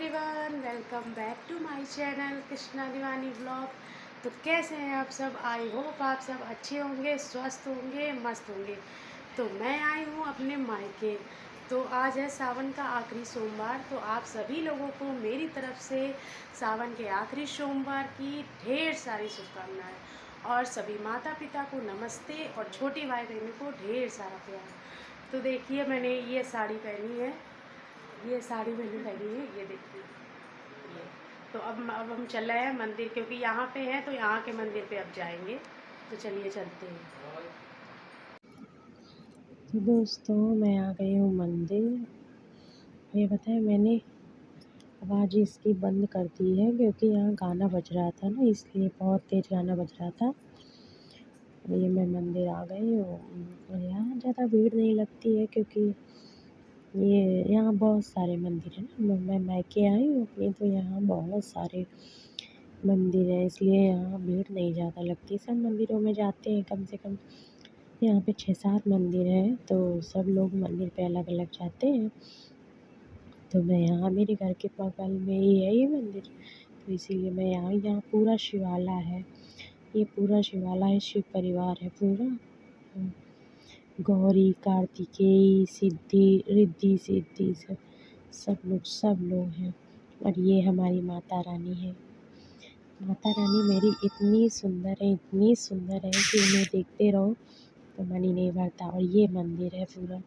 Everyone, welcome back to my channel Krishna Deewani vlog. तो कैसे हैं आप सब? आई होप आप सब अच्छे होंगे, स्वस्थ होंगे, मस्त होंगे। तो मैं आई हूँ अपने मायके। तो आज है सावन का आखिरी सोमवार। तो आप सभी लोगों को मेरी तरफ से सावन के आखिरी सोमवार की ढेर सारी शुभकामनाएं और सभी माता पिता को नमस्ते और छोटी भाई बहनों को ढेर सारा प्यार। तो देखिए, मैंने ये साड़ी पहनी है, ये साड़ी मैंने पहनी है, ये देखिए ये। तो अब हम चल रहे हैं मंदिर, क्योंकि यहाँ पे हैं तो यहाँ के मंदिर पे अब जाएंगे। तो चलिए चलते हैं। तो दोस्तों, मैं आ गई हूँ मंदिर। ये बताएं, मैंने आवाज़ इसकी बंद कर दी है क्योंकि यहाँ गाना बज रहा था ना, इसलिए बहुत तेज़ गाना बज रहा था। और ये मैं मंदिर आ गई हूँ और यहाँ ज़्यादा भीड़ नहीं लगती है क्योंकि ये यहाँ बहुत सारे मंदिर हैं ना। मैं मायके आई हूँ अपनी, तो यहाँ बहुत सारे मंदिर हैं, इसलिए यहाँ भीड़ नहीं ज़्यादा लगती। सब मंदिरों में जाते हैं, कम से कम यहाँ पे 6-7 मंदिर हैं, तो सब लोग मंदिर पे अलग अलग जाते हैं। तो मैं यहाँ, मेरे घर के बगल में ही है ये मंदिर, तो इसीलिए मैं यहाँ पूरा शिवाला है। ये पूरा शिवाला है, शिव परिवार है पूरा। गौरी, कार्तिकेय, सिद्धि, रिद्धि सिद्धि सब लोग हैं। और ये हमारी माता रानी है। माता रानी मेरी इतनी सुंदर है, इतनी सुंदर है कि उन्हें देखते रहो तो मन ही नहीं भरता। और ये मंदिर है पूरा।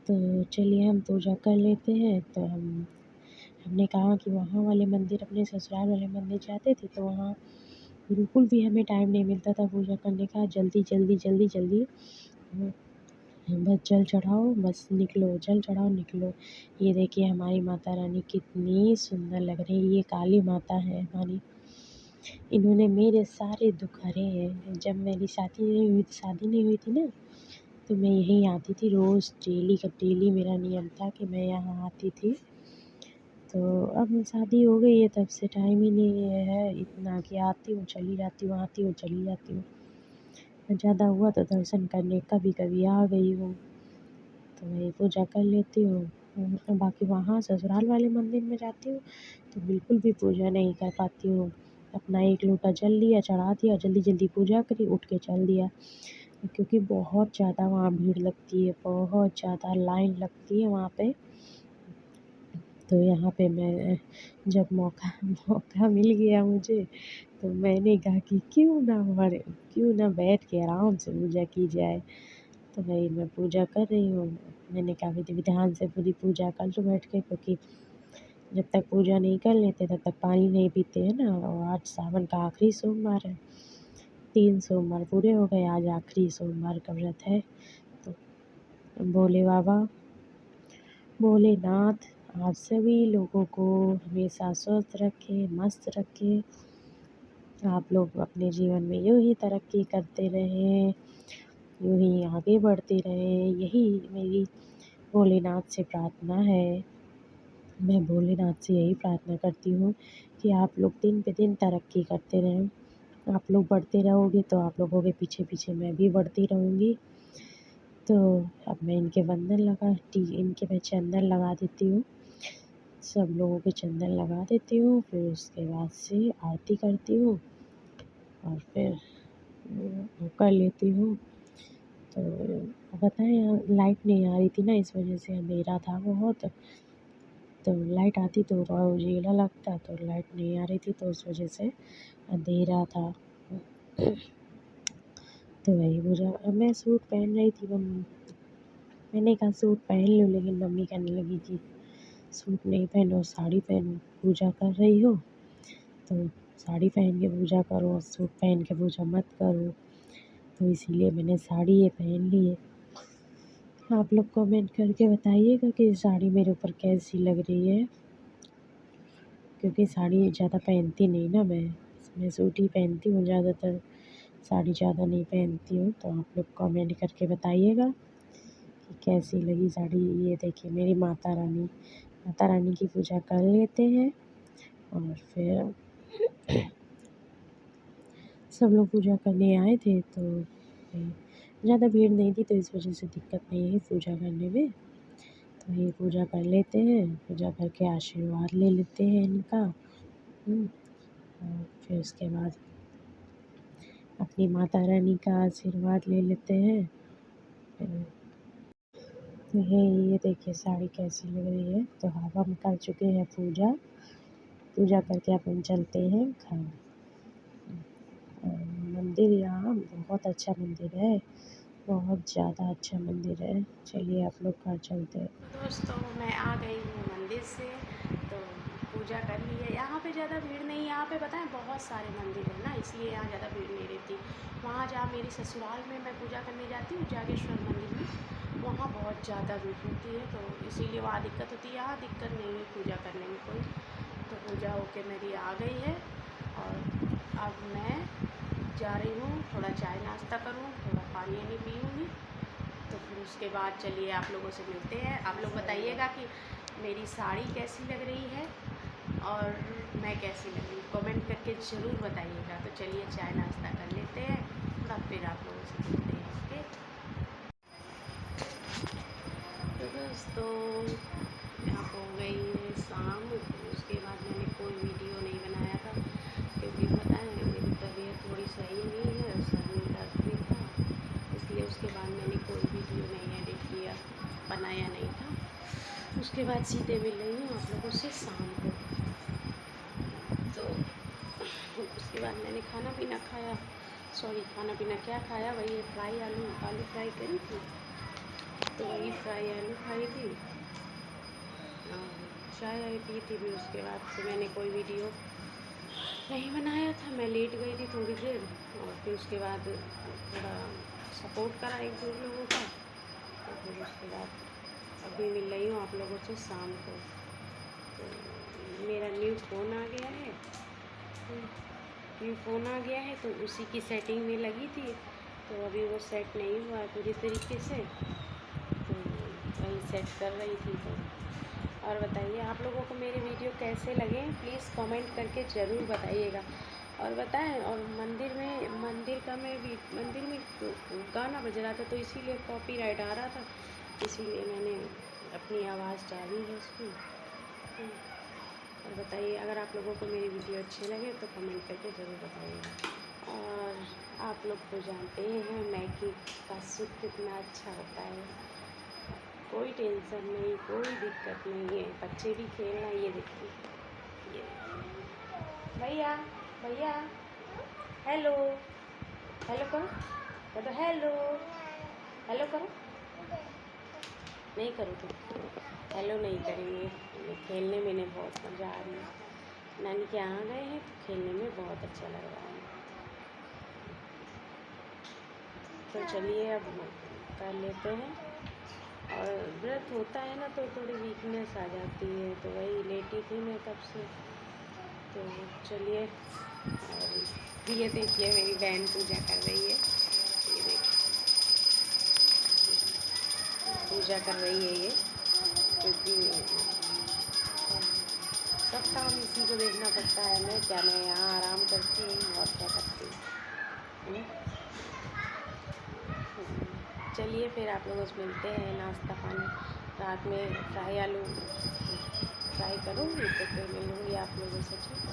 तो चलिए हम पूजा कर लेते हैं। तो हमने कहा कि वहाँ वाले मंदिर, अपने ससुराल वाले मंदिर जाते थे तो वहाँ बिल्कुल भी हमें टाइम नहीं मिलता था पूजा करने का। जल्दी जल्दी जल्दी जल्दी बस जल चढ़ाओ, बस निकलो, जल चढ़ाओ, निकलो। ये देखिए हमारी माता रानी कितनी सुंदर लग रही है। ये काली माता है हमारी। इन्होंने मेरे सारे दुख हरे हैं। जब मेरी शादी नहीं हुई थी ना, तो मैं यहीं आती थी रोज़, डेली का डेली मेरा नियम था कि मैं यहाँ आती थी। तो अब शादी हो गई है, तब से टाइम ही नहीं है इतना कि आती हूँ चली जाती हूँ, आती हूँ चली जाती हूँ। ज़्यादा हुआ तो दर्शन करने कभी कभी आ गई हूँ, तो मैं पूजा कर लेती हूँ। बाकी वहाँ ससुराल वाले मंदिर में जाती हूँ तो बिल्कुल भी पूजा नहीं कर पाती हूँ। अपना 1 लोटा जल लिया, चढ़ा दिया, जल्दी जल्दी पूजा करी, उठ के चल दिया। क्योंकि बहुत ज़्यादा वहाँ भीड़ लगती है, बहुत ज़्यादा लाइन लगती है वहाँ पे। तो यहाँ पे मैं, जब मौका मौका मिल गया मुझे, तो मैंने कहा कि क्यों ना बैठ के आराम से पूजा की जाए। तो भाई मैं पूजा कर रही हूँ। मैंने कहा विधि विधान से पूरी पूजा कर लूँ बैठ के, क्योंकि जब तक पूजा नहीं कर लेते तब तक पानी नहीं पीते हैं ना। और आज सावन का आखिरी सोमवार है। 3 सोमवार पूरे हो गए, आज आखिरी सोमवार का व्रत है। तो भोले बाबा, भोलेनाथ आप सभी लोगों को हमेशा स्वस्थ रखे, मस्त रखे। आप लोग अपने जीवन में यूँ ही तरक्की करते रहें, यूँ ही आगे बढ़ते रहें, यही मेरी भोलेनाथ से प्रार्थना है। मैं भोलेनाथ से यही प्रार्थना करती हूँ कि आप लोग दिन पे दिन तरक्की करते रहें। आप लोग बढ़ते रहोगे तो आप लोगों के पीछे पीछे मैं भी बढ़ती रहूँगी। तो अब मैं इनके मैं चंदन लगा देती हूँ। सब लोगों के चंदन लगा देती हूँ, फिर उसके बाद से आरती करती हूँ और फिर कर लेती हूँ। तो बताएं, यहाँ लाइट नहीं आ रही थी ना, इस वजह से अंधेरा था बहुत। तो लाइट आती तो थोड़ा उजियाला लगता, तो लाइट नहीं आ रही थी तो उस वजह से अंधेरा था। तो वही पूजा, अब मैं सूट पहन रही थी, मैंने कहा सूट पहन लूँ, लेकिन मम्मी कहने लगी कि सूट नहीं पहनो, साड़ी पहनो, पूजा कर रही हो तो साड़ी पहन के पूजा करो, सूट पहन के पूजा मत करो। तो इसीलिए मैंने साड़ी ये पहन ली है। आप लोग कमेंट करके बताइएगा कि साड़ी मेरे ऊपर कैसी लग रही है, क्योंकि साड़ी ज़्यादा पहनती नहीं ना मैं सूट ही पहनती हूँ ज़्यादातर, साड़ी ज़्यादा नहीं पहनती हूँ। तो आप लोग कमेंट करके बताइएगा कि कैसी लगी साड़ी। ये देखिए मेरी माता रानी की पूजा कर लेते हैं और फिर सब लोग पूजा करने आए थे, तो ज़्यादा भीड़ नहीं थी तो इस वजह से दिक्कत नहीं है पूजा करने में। तो ये पूजा कर लेते हैं, पूजा करके आशीर्वाद ले लेते हैं इनका। और फिर उसके बाद अपनी माता रानी का आशीर्वाद ले लेते हैं। ये देखिए साड़ी कैसी लग रही है। तो हम कर चुके हैं पूजा। पूजा करके अपन चलते हैं घर। मंदिर यहाँ बहुत अच्छा मंदिर है, बहुत ज़्यादा अच्छा मंदिर है। चलिए आप लोग घर चलते हैं। दोस्तों मैं आ गई हूँ मंदिर से, तो पूजा कर ली है। यहाँ पे ज़्यादा भीड़ नहीं, यहाँ पे पता है बहुत सारे मंदिर है ना, इसलिए यहाँ ज़्यादा भीड़ नहीं रहती। वहाँ जहाँ मेरी ससुराल में मैं पूजा करने जाती हूँ जागेश्वर मंदिर में, वहाँ बहुत ज़्यादा भीड़ होती है, तो इसीलिए वहाँ दिक्कत होती है। यहाँ दिक्कत नहीं है पूजा करने में कोई। तो पूजा होके मेरी आ गई है और अब मैं जा रही हूँ, थोड़ा चाय नाश्ता करूँ, थोड़ा पानी वानी पीऊँगी। तो फिर उसके बाद चलिए आप लोगों से मिलते हैं। आप लोग बताइएगा कि मेरी साड़ी कैसी लग रही है और मैं कैसी लग रही हूँ, कमेंट करके ज़रूर बताइएगा। तो चलिए चाय नाश्ता कर लेते हैं, तब फिर आप लोगों से मिलते हैं। ओके तो दोस्तों यहाँ हो गई है शाम। उसके बाद मैंने कोई वीडियो नहीं बनाया था, क्योंकि पता है मेरी तबीयत थोड़ी सही नहीं है, सर में दर्द भी था, इसलिए उसके बाद मैंने कोई वीडियो नहीं एडिट किया, बनाया नहीं था। उसके बाद सीधे मिल रही हूँ आप लोगों से शाम को। तो उसके बाद मैंने खाना पीना खाया, खाना पीना क्या खाया, वही फ्राई आलू फ्राई करी थी, तो वही फ्राई आलू खाई थी, चाय आई पी थी भी। उसके बाद से मैंने कोई वीडियो नहीं बनाया था, मैं लेट गई थी थोड़ी देर, और फिर उसके बाद थोड़ा सपोर्ट करा एक दो लोगों का। और फिर उसके बाद अभी मिल रही हूँ आप लोगों से शाम को। तो मेरा न्यू फ़ोन आ गया है, तो उसी की सेटिंग में लगी थी, तो अभी वो सेट नहीं हुआ है पूरी तरीके से, तो वही सेट कर रही थी। तो और बताइए आप लोगों को मेरे वीडियो कैसे लगे, प्लीज़ कमेंट करके ज़रूर बताइएगा। और बताएं, और मंदिर में गाना बज रहा था, तो इसीलिए कॉपीराइट आ रहा था, इसीलिए मैंने अपनी आवाज़ डाली है उसमें। और बताइए अगर आप लोगों को मेरी वीडियो अच्छे लगे तो कमेंट करके ज़रूर बताइएगा। और आप लोग तो जानते ही हैं मैगी का सूप कितना अच्छा होता है, कोई टेंशन नहीं, कोई दिक्कत नहीं है, बच्चे भी खेलना। ये देखिए, ये भैया भैया हेलो हेलो करो, हेलो हेलो करो। नहीं करो तो हेलो नहीं करेंगे, खेलने में इन्हें बहुत मज़ा आ रही है। नानी के यहाँ गए हैं तो खेलने में बहुत अच्छा लग रहा है। तो चलिए अब कर लेते हैं। और व्रत होता है ना, तो थोड़ी वीकनेस आ जाती है, तो वही लेटी थी मैं तब से। तो चलिए, और ये देखिए मेरी बहन पूजा कर रही है, ये देखिए पूजा कर रही है ये, क्योंकि सब काम इसी को देखना पड़ता है। मैं यहाँ आराम करती हूँ और क्या करती हूँ। चलिए फिर आप लोगों से मिलते हैं, नाश्ता पानी रात में फ्राई आलू फ्राई करूँगी, तो फिर मिलूँगी आप लोगों से। ठीक है।